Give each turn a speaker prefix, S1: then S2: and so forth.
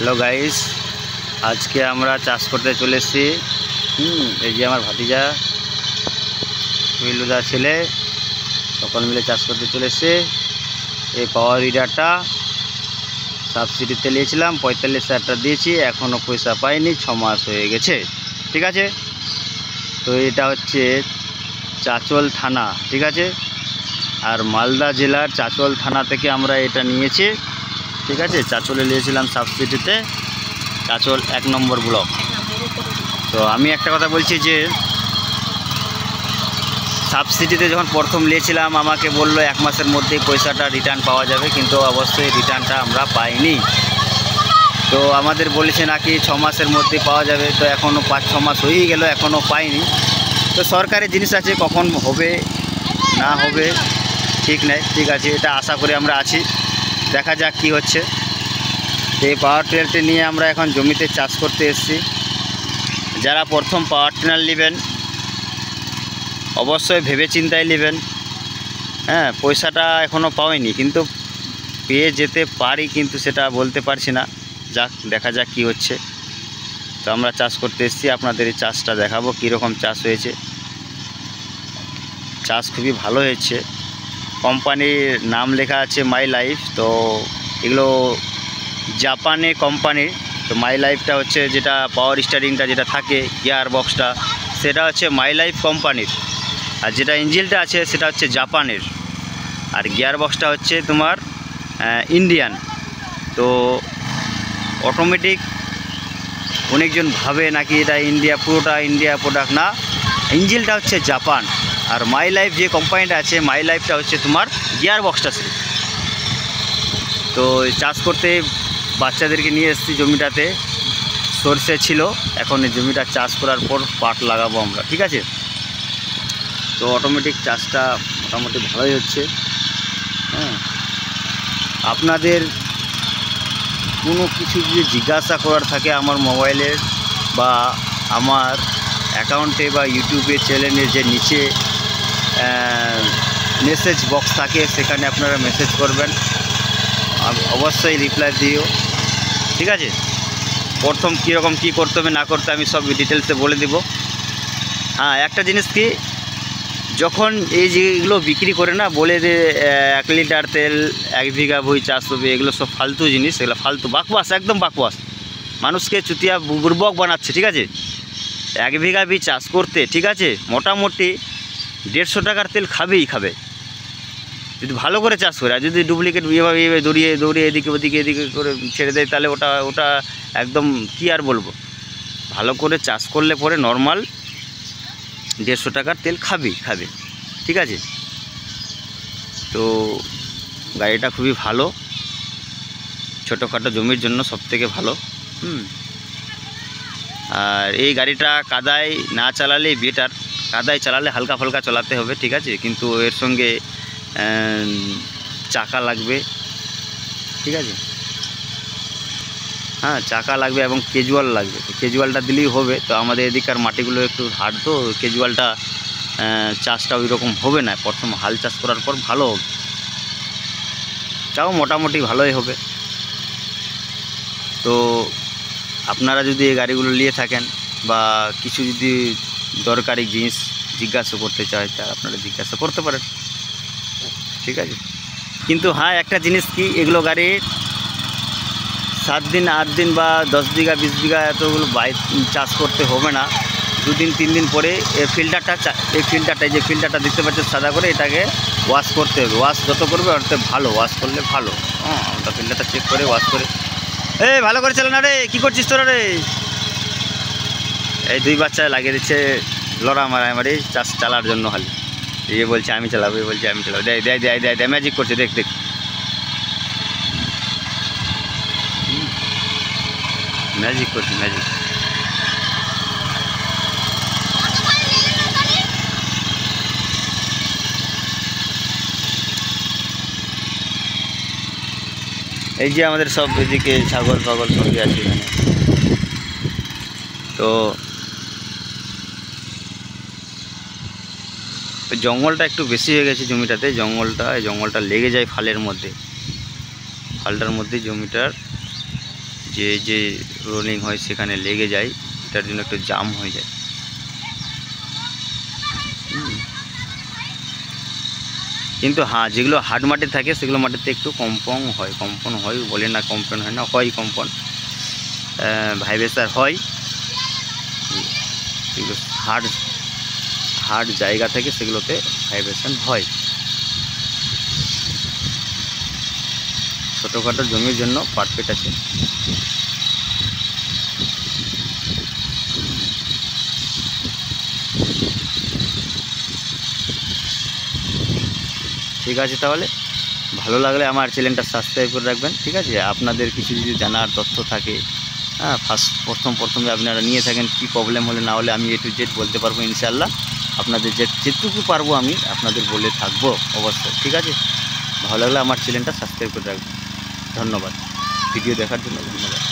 S1: Hello guys, আজকে আমরা চাষ করতে চলে এসেছি। এই যে আমার ভাতিজা মিলুদার ছেলে, সকল মিলে চাষ করতে চলে এসেছে। এই পাওয়ার উইডারটা সাবসিডিতে নিয়েছিলাম, 45,000 দিয়েছি, এখনও পয়সা পাইনি, 6 মাস হয়ে গেছে। ঠিক আছে, তো এটা হচ্ছে চাচল থানা, ঠিক আছে, আর মালদা জেলার চাচল থানা থেকে আমরা এটা নিয়েছি। ঠিক আছে, চাচলে নিয়েছিলাম সাবসিডিতে, চাচল 1 নম্বর ব্লক। তো আমি একটা কথা বলছি যে সাবসিডিতে যখন প্রথম নিয়েছিলাম আমাকে বললো 1 মাসের মধ্যেই পয়সাটা রিটার্ন পাওয়া যাবে, কিন্তু অবশ্যই রিটার্নটা আমরা পাইনি। তো আমাদের বলেছে নাকি 6 মাসের মধ্যে পাওয়া যাবে, তো এখনও 5-6 মাস হয়েই গেল, এখনও পাইনি। তো সরকারি জিনিস আছে, কখন হবে না হবে ঠিক নেই। ঠিক আছে, এটা আশা করে আমরা আছি, দেখা যাক কি হচ্ছে। এই পাওয়ার টিলারটি নিয়ে আমরা এখন জমিতে চাষ করতে এসেছি। যারা প্রথম পাওয়ার টিলার নেবেন অবশ্যই ভেবে চিন্তায় নেবেন। হ্যাঁ, পয়সাটা এখনও পাইনি, কিন্তু পেয়ে যেতে পারি, কিন্তু সেটা বলতে পারছি না। যাক, দেখা যাক কি হচ্ছে। তো আমরা চাষ করতে এসেছি, আপনাদের এই চাষটা দেখাবো কীরকম চাষ হয়েছে। চাষ খুবই ভালো হয়েছে। কোম্পানির নাম লেখা আছে মাই লাইফ। তো এগুলো জাপানে কোম্পানির। তো মাই লাইফটা হচ্ছে যেটা পাওয়ার স্টারিংটা যেটা থাকে, গিয়ার বক্সটা, সেটা হচ্ছে মাই লাইফ কোম্পানির। আর যেটা ইঞ্জিনটা আছে সেটা হচ্ছে জাপানের, আর গিয়ার বক্সটা হচ্ছে তোমার ইন্ডিয়ান। তো অটোমেটিক অনেকজন ভাবে নাকি এটা ইন্ডিয়া, পুরোটা ইন্ডিয়া প্রোডাক্ট, না, ইঞ্জিনটা হচ্ছে জাপান। আর মাই লাইফ যে কোম্পানিটা আছে, মাই লাইফটা হচ্ছে তোমার গিয়ার বক্সটা। তো চাষ করতে বাচ্চাদেরকে নিয়ে এসেছি জমিটাতে। সরষে ছিল, এখন এই জমিটা চাষ করার পর পাট লাগাবো আমরা। ঠিক আছে, তো অটোমেটিক চাষটা মোটামুটি ভালোই হচ্ছে। হ্যাঁ, আপনাদের কোনো কিছু যদি জিজ্ঞাসা করার থাকে আমার মোবাইলের বা আমার অ্যাকাউন্টে বা ইউটিউবে চ্যানেলের যে নিচে মেসেজ বক্স থাকে, সেখানে আপনারা মেসেজ করবেন, অবশ্যই রিপ্লাই দিও। ঠিক আছে, প্রথম কীরকম কী করতে হবে না করতে আমি সব ডিটেলসে বলে দেব। হ্যাঁ, একটা জিনিস কি, যখন এই যেগুলো বিক্রি করে না, বলে যে 1 লিটার তেল 1 বিঘা ভুঁই চাষ হবে, এগুলো সব ফালতু জিনিস, এগুলো ফালতু বাকওয়াস, একদম বাকওয়াস, মানুষকে চুতিয়া বুর্বক বানাচ্ছে। ঠিক আছে, 1 বিঘা ভুঁই চাষ করতে, ঠিক আছে, মোটামুটি 150 টাকার তেল খাবেই খাবে, যদি ভালো করে চাষ করে। আর যদি ডুপ্লিকেট এভাবে দৌড়িয়ে এদিকে করে ছেড়ে দেয়, তাহলে ওটা একদম কি আর বলবো। ভালো করে চাষ করলে পরে নর্মাল 150 টাকার তেল খাবে। ঠিক আছে, তো গাড়িটা খুবই ভালো, ছোটোখাটো জমির জন্য সবথেকে ভালো। আর এই গাড়িটা কাদায় না চালালেই বেটার, কাদায় চালালে হালকা ফালকা চালাতে হবে। ঠিক আছে, কিন্তু এর সঙ্গে চাকা লাগবে। ঠিক আছে, হ্যাঁ, চাকা লাগবে এবং কেজুয়াল লাগবে। তো কেজুয়ালটা দিলেই হবে। তো আমাদের এদিকার মাটিগুলো একটু হার্ড, তো কেজুয়ালটা চাষটা ওই রকম হবে না। প্রথম হাল চাষ করার পর ভালো হবে, চাও মোটামুটি ভালোই হবে। তো আপনারা যদি এই গাড়িগুলো নিয়ে থাকেন বা কিছু যদি দরকারি জিনিস জিজ্ঞাসা করতে চায়, তা আপনারা জিজ্ঞাসা করতে পারেন। ঠিক আছে, কিন্তু হ্যাঁ, একটা জিনিস কি, এগুলো গাড়ির 7 দিন 8 দিন বা 10 বিঘা 20 বিঘা এতগুলো চাষ করতে হবে না। 2 দিন 3 দিন পরে এই ফিল্টারটা যে ফিল্টারটা দেখতে পাচ্ছেন সাদা করে, এটাকে ওয়াশ করতে হবে। ওয়াশ যত করবে অত ভালো, ওয়াশ করলে ভালো। হ্যাঁ, আমরা ফিল্টারটা চেক করে ওয়াশ করে, ভালো করে চালা না রে, কী করছিস তোরা রে? এই 2 বাচ্চা লাগিয়ে দিচ্ছে লড়া মারামারি চাষ চালার জন্য। খালি এ বলছে আমি চালাবো, এ বলছে আমি চালাবো, দেয় ম্যাজিক করছে, দেখ ম্যাজিক করছে, ম্যাজিক। এই যে আমাদের সব এদিকে ছাগল ফাগল সবই আছে এখানে। তো জঙ্গলটা একটু বেশি হয়ে গেছে জমিটাতে, এই জঙ্গলটা লেগে যায় ফালের মধ্যে, ফালটার মধ্যে জমিটার যে রোলিং হয় সেখানে লেগে যায়, এটার জন্য একটু জাম হয়ে যায়। কিন্তু হ্যাঁ, যেগুলো হার্ড মাটি থাকে সেগুলো মাটিতে একটু কম্পন হয় বলে না, কম্পন হয় না, হয় কম্পন, ভাইব্রেশন হয়। যেগুলো হার্ড জায়গা থেকে সেগুলোতে ভাইব্রেশন হয়। ছোটোখাটো জমির জন্য পারফেক্ট আছে। ঠিক আছে, তাহলে ভালো লাগলে আমার চ্যানেলটা সাবস্ক্রাইব করে রাখবেন। ঠিক আছে, আপনাদের কিছু যদি জানার তথ্য থাকে, হ্যাঁ, প্রথমে আপনারা নিয়ে থাকেন, কি প্রবলেম হলে না হলে আমি A to Z বলতে পারবো ইনশাআল্লাহ। আপনাদের যেটুকু পারবো আমি আপনাদের বলে থাকবো অবশ্যই। ঠিক আছে, ভালো লাগলে আমার চ্যানেলটা সাবস্ক্রাইব করে রাখবেন। ধন্যবাদ, ভিডিও দেখার জন্য ধন্যবাদ।